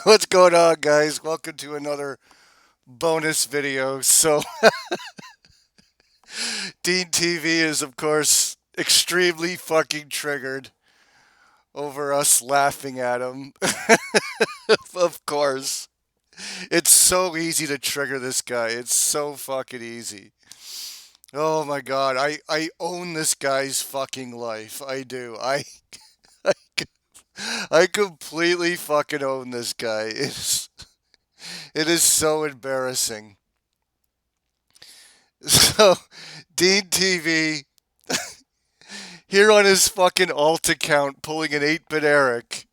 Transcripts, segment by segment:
What's going on, guys? Welcome to another bonus video. DeenTV is, of course, extremely fucking triggered over us laughing at him. Of course. It's so easy to trigger this guy. It's so fucking easy. Oh my god, I own this guy's fucking life. I do. I, I completely fucking own this guy. It is so embarrassing. So, Dean TV, here on his fucking alt account, pulling an 8-bit Eric.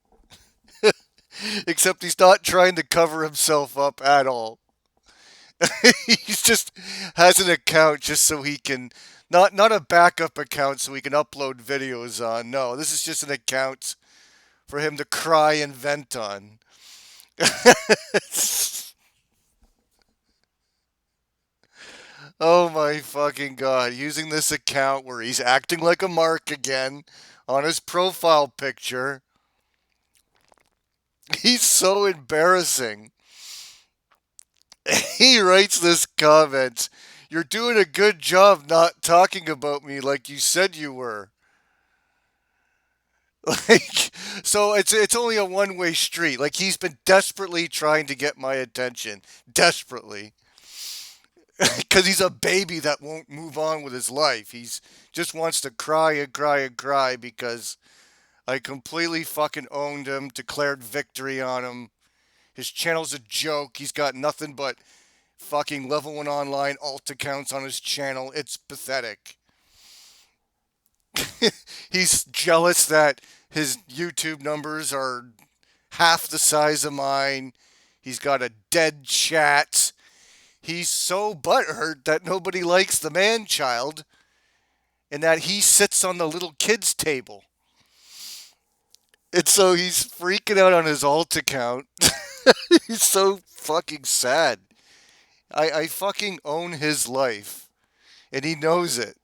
Except he's not trying to cover himself up at all. He's just has an account just so he can, not a backup account so he can upload videos on. No, this is just an account for him to cry and vent on. Oh my fucking god. Using this account where he's acting like a mark again on his profile picture. He's so embarrassing. He writes this comment. You're doing a good job not talking about me like you said you were. Like, so it's only a one-way street. Like, he's been desperately trying to get my attention. Desperately. Because he's a baby that won't move on with his life. He's just wants to cry and cry and cry because I completely fucking owned him, declared victory on him. His channel's a joke. He's got nothing but fucking level 1 online alt accounts on his channel. It's pathetic. He's jealous that his YouTube numbers are half the size of mine. He's got a dead chat. He's so butthurt that nobody likes the man child and that he sits on the little kids' table. And so he's freaking out on his alt account. He's so fucking sad. I fucking own his life. And he knows it.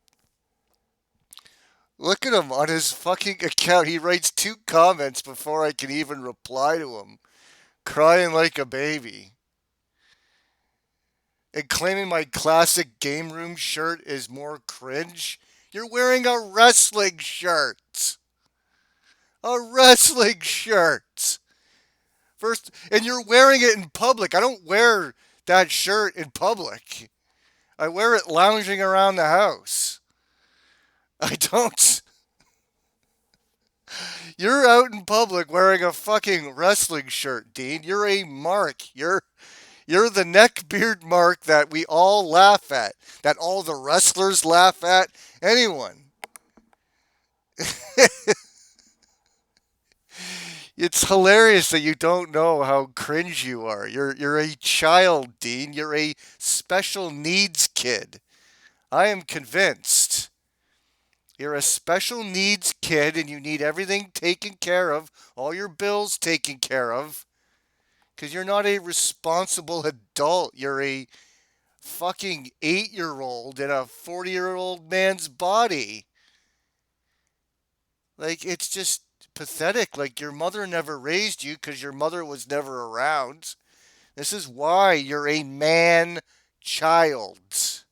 Look at him on his fucking account. He writes 2 comments before I can even reply to him. Crying like a baby. And claiming my classic game room shirt is more cringe. You're wearing a wrestling shirt. A wrestling shirt. First, and you're wearing it in public. I don't wear that shirt in public. I wear it lounging around the house. I don't. You're out in public wearing a fucking wrestling shirt, Dean. You're a mark. You're the neckbeard mark that we all laugh at. That all the wrestlers laugh at. Anyone. It's hilarious that you don't know how cringe you are. You're a child, Dean. You're a special needs kid. I am convinced. You're a special needs kid and you need everything taken care of, all your bills taken care of, because you're not a responsible adult. You're a fucking 8-year-old in a 40-year-old man's body. Like, it's just pathetic. Like, your mother never raised you because your mother was never around. This is why you're a man child.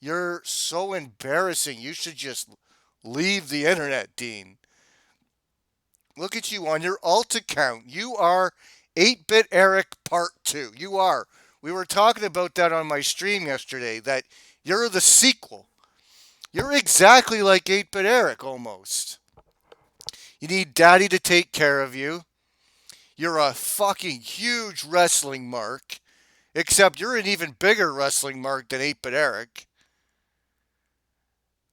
You're so embarrassing. You should just leave the internet, Dean. Look at you on your alt account. You are 8-Bit Eric Part 2. You are. We were talking about that on my stream yesterday, that you're the sequel. You're exactly like 8-Bit Eric almost. You need daddy to take care of you. You're a fucking huge wrestling mark. Except you're an even bigger wrestling mark than 8-Bit Eric.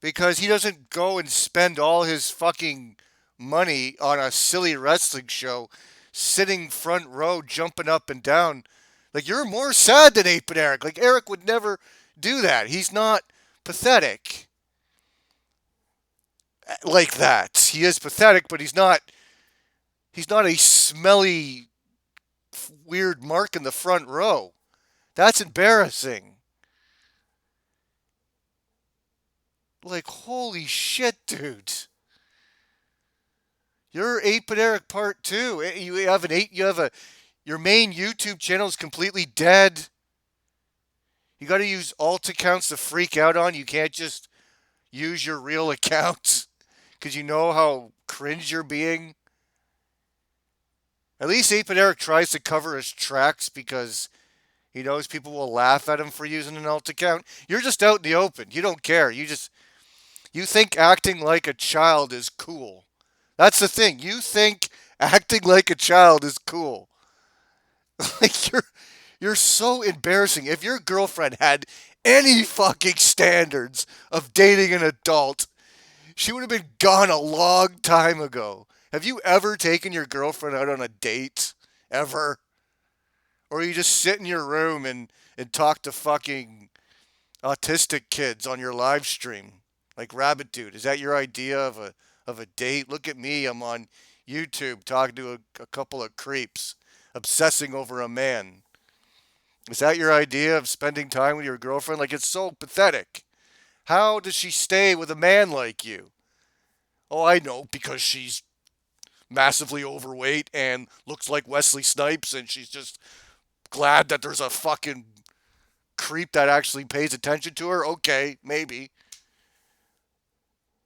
Because he doesn't go and spend all his fucking money on a silly wrestling show, sitting front row, jumping up and down. Like, you're more sad than 8-Bit Eric. Like, Eric would never do that. He's not pathetic like that. He is pathetic, but he's not. He's not a smelly, weird mark in the front row. That's embarrassing. Like, holy shit, dude. You're 8-bit Eric Part 2. You have an 8 you have a your main YouTube channel is completely dead. You got to use alt accounts to freak out on. You can't just use your real accounts because you know how cringe you're being. At least 8-bit Eric tries to cover his tracks because he knows people will laugh at him for using an alt account. You're just out in the open. You don't care. You think acting like a child is cool. That's the thing. You think acting like a child is cool. Like you're so embarrassing. If your girlfriend had any fucking standards of dating an adult, she would have been gone a long time ago. Have you ever taken your girlfriend out on a date? Ever? Or you just sit in your room and talk to fucking autistic kids on your live stream? Like Rabbit Dude. Is that your idea of a date? Look at me. I'm on YouTube talking to a couple of creeps, obsessing over a man. Is that your idea of spending time with your girlfriend? Like, it's so pathetic. How does she stay with a man like you? Oh, I know, because she's massively overweight and looks like Wesley Snipes, and she's just glad that there's a fucking creep that actually pays attention to her. Okay, maybe.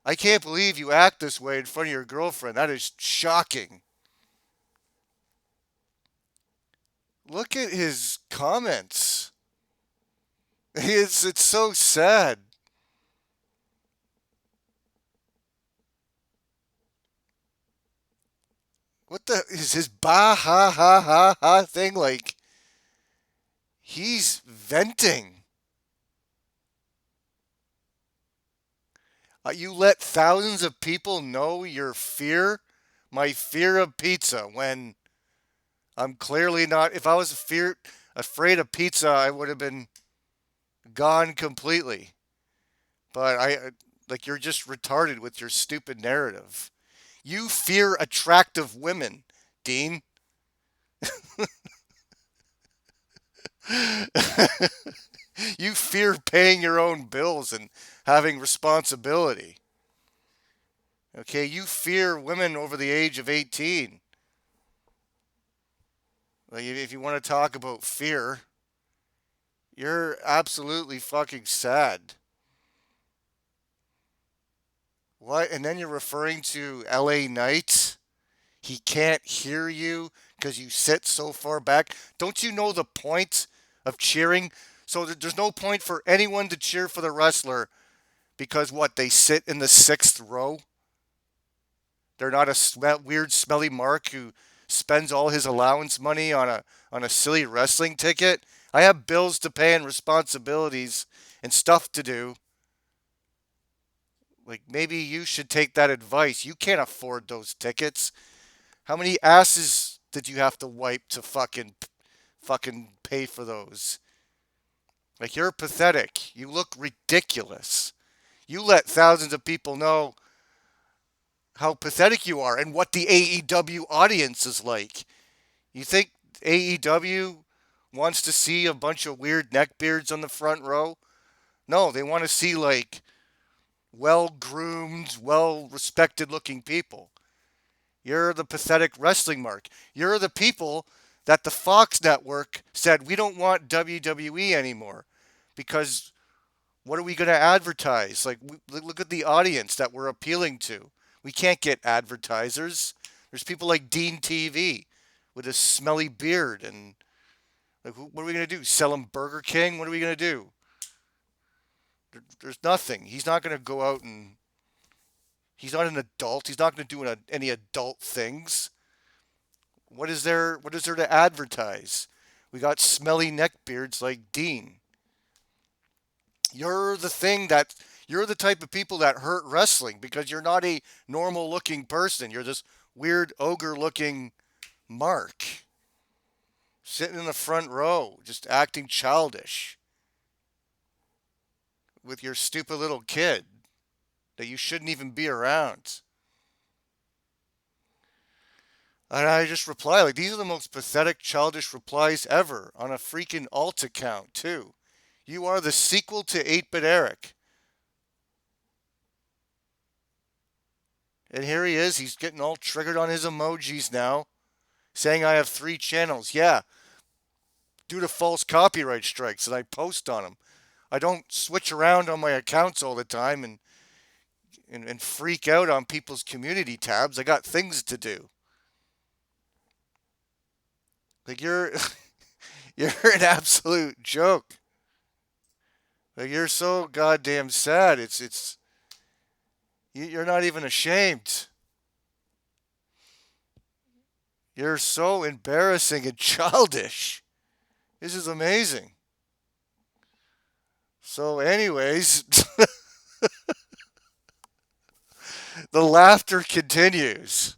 I can't believe you act this way in front of your girlfriend. That is shocking. Look at his comments. It's so sad. What the is his bah ha ha ha ha thing like? He's venting. You let thousands of people know your fear, my fear of pizza, when I'm clearly not. If I was afraid of pizza, I would have been gone completely. But like you're just retarded with your stupid narrative. You fear attractive women, Dean. You fear paying your own bills and having responsibility. Okay, you fear women over the age of 18. Like if you want to talk about fear, you're absolutely fucking sad. What? And then you're referring to LA Knight? He can't hear you because you sit so far back. Don't you know the point of cheering? So there's no point for anyone to cheer for the wrestler because what? They sit in the sixth row? They're not a weird, smelly Mark who spends all his allowance money on a silly wrestling ticket. I have bills to pay and responsibilities and stuff to do. Like maybe you should take that advice. You can't afford those tickets. How many asses did you have to wipe to fucking pay for those? Like you're pathetic. You look ridiculous. You let thousands of people know how pathetic you are and what the AEW audience is like. You think AEW wants to see a bunch of weird neckbeards on the front row? No, they want to see like well groomed, well respected looking people. You're the pathetic wrestling mark. You're the people that the Fox network said we don't want WWE anymore because what are we going to advertise? Like, look at the audience that we're appealing to. We can't get advertisers. There's people like DeenTV with a smelly beard and like, what are we going to do? Sell him Burger King? What are we going to do? There's nothing. He's not going to go out and he's not an adult. He's not going to do any adult things. What is there? What is there to advertise? We got smelly neckbeards like Dean. You're the thing that you're the type of people that hurt wrestling because you're not a normal looking person. You're this weird ogre looking mark sitting in the front row, just acting childish with your stupid little kid that you shouldn't even be around. And I just reply like these are the most pathetic, childish replies ever on a freaking alt account too. You are the sequel to 8-bit Eric. And here he is. He's getting all triggered on his emojis now, saying I have 3 channels. Yeah, due to false copyright strikes that I post on them. I don't switch around on my accounts all the time and freak out on people's community tabs. I got things to do. Like you're an absolute joke. Like you're so goddamn sad. You're not even ashamed. You're so embarrassing and childish. This is amazing. So, anyways, the laughter continues.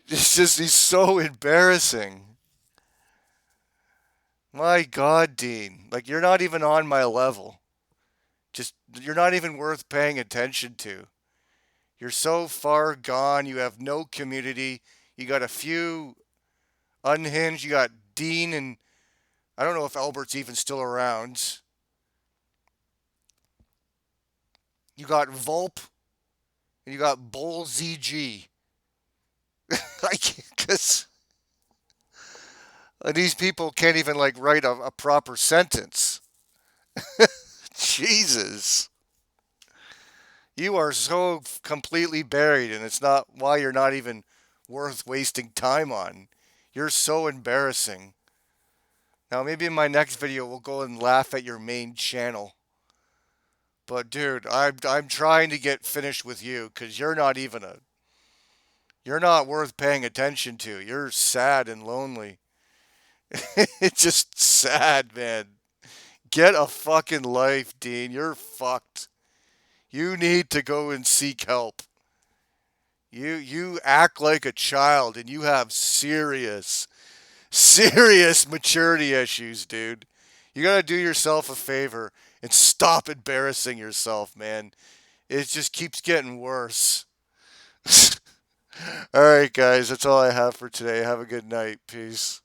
He's so embarrassing. My God, Dean. Like, you're not even on my level. You're not even worth paying attention to. You're so far gone. You have no community. You got a few unhinged. You got Dean, and I don't know if Albert's even still around. You got Volp, and you got Bull ZG. Because these people can't even like write a proper sentence. Jesus. You are so completely buried, and it's not why you're not even worth wasting time on. You're so embarrassing. Now, maybe in my next video, we'll go and laugh at your main channel. But, dude, I'm trying to get finished with you because you're not worth paying attention to. You're sad and lonely. It's just sad, man. Get a fucking life, Dean. You're fucked. You need to go and seek help. You act like a child and you have serious maturity issues, dude. You gotta do yourself a favor and stop embarrassing yourself, man. It just keeps getting worse. All right, guys, that's all I have for today. Have a good night. Peace.